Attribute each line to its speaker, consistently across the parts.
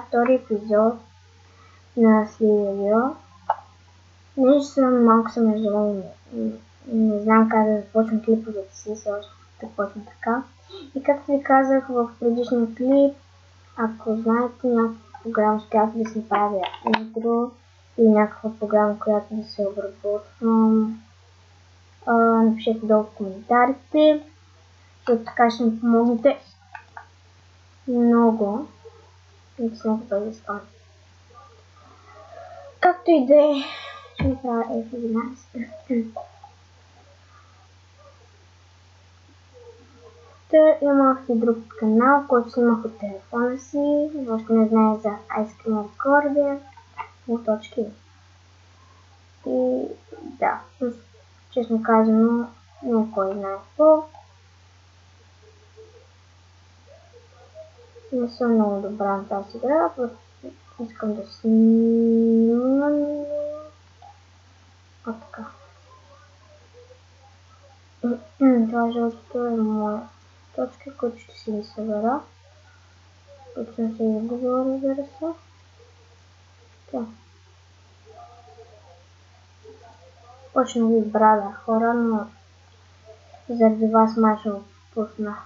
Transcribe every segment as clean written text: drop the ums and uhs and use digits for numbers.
Speaker 1: е втори епизод на Сливио. Нещо малко съм ежедневно. Не знам как да започна клиповете си, все още започна така. И както ви казах в предишния клип, ако знаете някаква програма, с която да си правя интро или някаква програма, която да се обработвам, напишете долу в коментарите, защото така ще ми помогнете много. И с много да стане. Както и да е, ще направя F11. Имах и друг канал, който снимах от телефона си. Още не знае за Ice Cream Recorder. Точки. И да, честно казано, не кой знае какво. Не съм много добра на тази игра, искам да снимам. Така. Това жълтото е моя точка, които ще си ги събера. Които съм се изгубила, разбира се. Така. Почна да избравя хора, но заради вас май ще го пусна.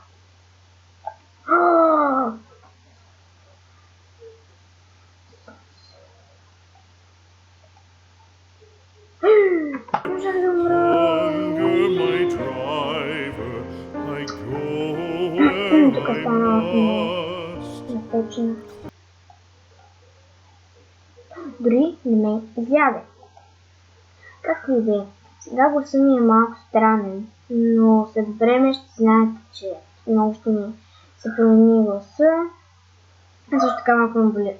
Speaker 1: Можах да умра. Тук стана напечена. Дори не ме изяде. Както и да е, сега гласа ми е малко странен, но след време ще знаете, че много ще ми се промени гласа. Също така малко ме боли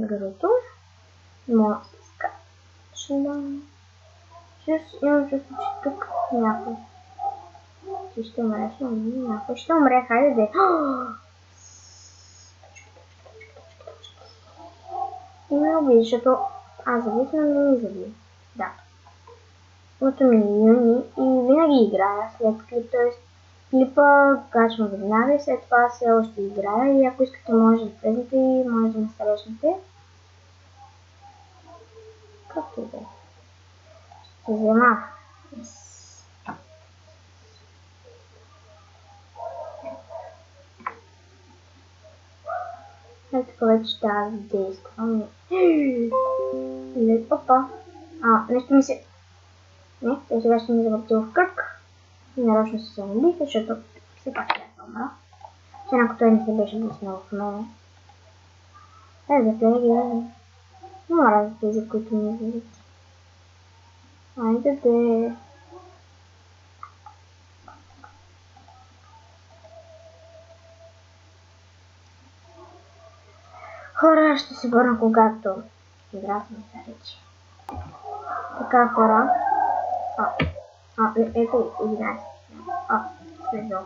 Speaker 1: гърлото. Моля се скачам. Имам чувство, че тук някой ще умре, някой ще умре, хайде да е. И ме уби, защото аз завис, но не ми заби. Да. Ото ми е юни и винаги играя след клип, т.е. клипа качвам веднага и след това все още играя и ако искате може да влезете и може да ме срещнете. Както и да е. Ще взема. Ето вече ще аз действам. Опа. Нещо ми се... Не, сега ще ми завърти в кръг. И нарочно се замолих, защото все пак трябва да умра. Че ако той не се беше блъснал в мене. За тези, мора за тези, които ми излизат. Айде де. Хора, ще се върна когато играта ми зарече. Така, хора. Ето 11. Слезо.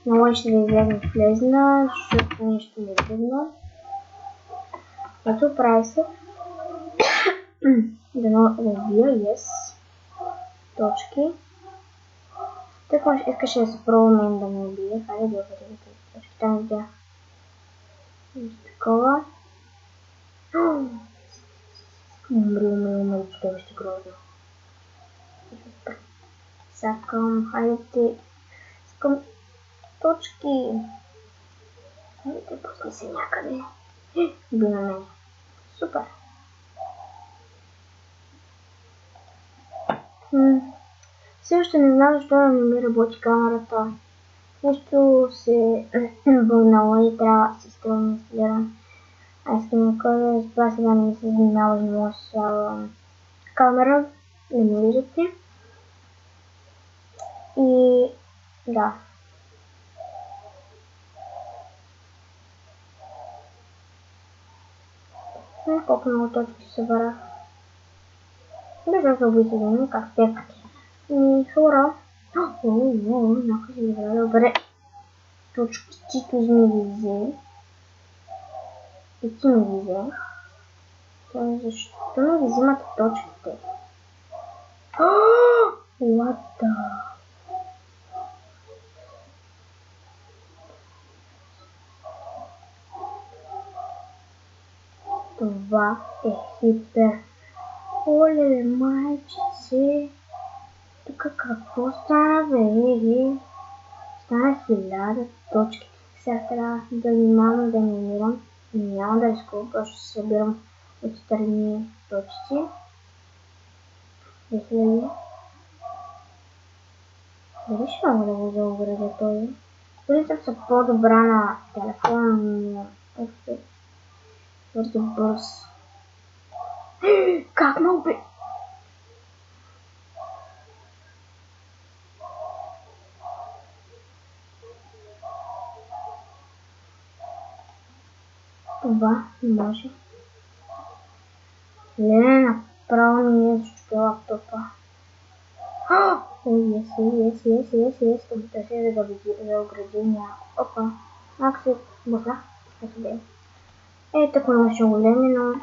Speaker 1: Много ще да излезна влезна, защото нещо ми е трудно. Ето прави се. Да разбия, yes. Точки. Така искаше да се пробва мен да ме убие. Хайде да бъде точки. Там бях. Такова. Умри, че това ще грозно. Сакам, хайде. Искам точки. Хайде, пусни се някъде. Би на мен. Супер. Все още не знам защо не ми работи камерата. Нещо се вълнало и трябва да се инсталирам. Аз искам да кажа, затова сега не ми се занимава и не мога да се слагам камера. Не ме виждате. И да. Колко много точки се събрах. Без да се убийте за мен, как те. И хора. Някой си ми трябва да бъде точките ми взе. И ти ми взе. Защо ми взимат точките? What the... Това е хипер. Оле, майчици. Тук какво стана, бе? Стана 1000 точки. Сега трябва да внимавам да не умирам. Няма да рискувам, просто ще се събирам от страни точки. 2000. Дали ще мога да го заобградя този? Принцип са по-добра на телефона, но твърде бърз. Как ме уби? Това не може. Леле, направо ми е защупил лаптопа. Yes. Да търся да огради някакво. Опа. Ако се бухнах, ето бе. Е, така имаше големи, но...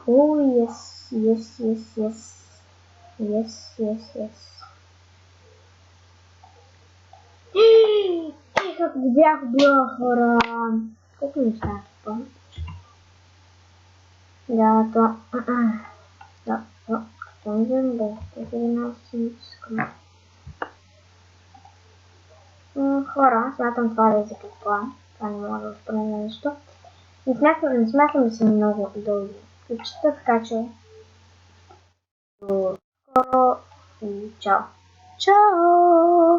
Speaker 1: Yes. Как го бях била, хора. Колко ми става това? Да, това... Да, това... Какво ми взем, бе? 11 искам. Хора, смятам това да закрепва. Това не мога да възприема нещо. Не смятам да са много дълги ключета, така че до скоро и чао! Чао!